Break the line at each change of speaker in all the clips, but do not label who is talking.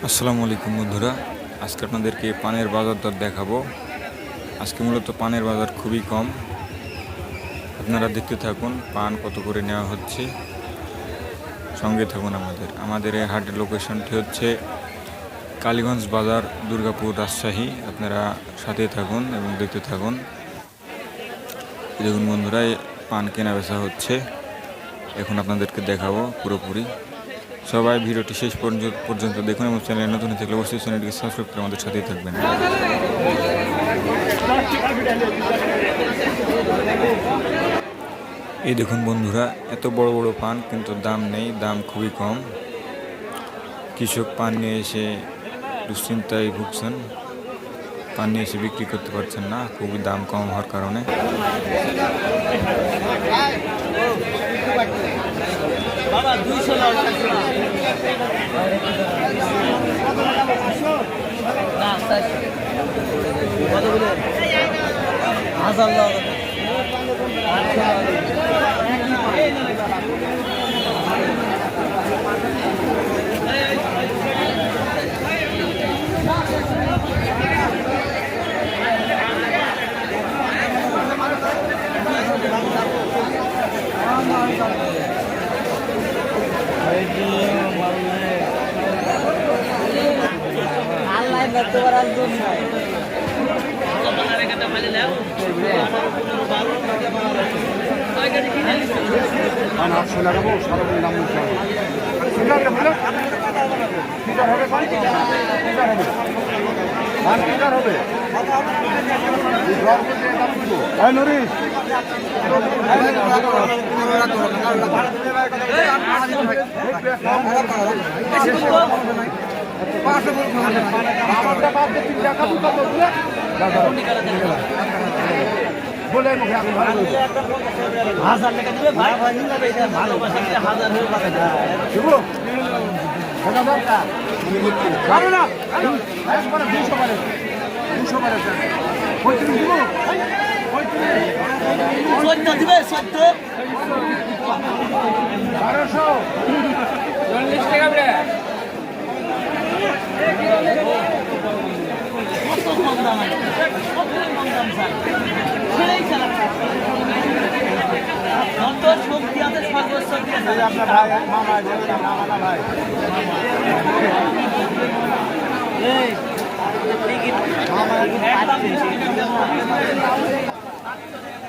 আসসালামু আলাইকুম বন্ধুরা, আজকে আপনাদেরকে পানের বাজার দর দেখাবো। আজকে মূলত পানের বাজার খুবই কম। আপনারা দেখতে থাকুন পান কত করে নেওয়া হচ্ছে, সঙ্গে থাকুন। আমাদের এই হাটের লোকেশনটি হচ্ছে কালীগঞ্জ বাজার, দুর্গাপুর, রাজশাহী। আপনারা সাথে থাকুন এবং দেখতে থাকুন। দেখুন বন্ধুরা, পান কেনা বেচা হচ্ছে, এখন আপনাদেরকে দেখাবো পুরোপুরি। সবাই ভিডিওটি শেষ পর্যন্ত দেখুন এবং চ্যানেল নতুন থাকলে অবশ্যই চ্যানেলটিকে সাবস্ক্রাইব করে আমাদের সাথেই থাকবেন। এই দেখুন বন্ধুরা, এত বড় বড় পান কিন্তু দাম নেই, দাম খুবই কম। কৃষক পান নিয়ে এসে দুশ্চিন্তায় ভুগছেন, পান নিয়ে এসে বিক্রি করতে পারছেন না, খুবই দাম কম হওয়ার কারণে।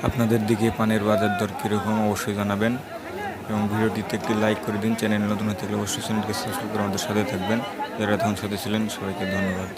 আপনাদের দিকে পানের বাজার দর কীরকম অবশ্যই জানাবেন এবং ভিডিওটিতে একটি লাইক করে দিন। চ্যানেল নতুন থাকলে অবশ্যই চ্যানেলকে সাবস্ক্রাইব করে আমাদের সাথে থাকবেন। যারা তখন সাথে ছিলেন সবাইকে ধন্যবাদ।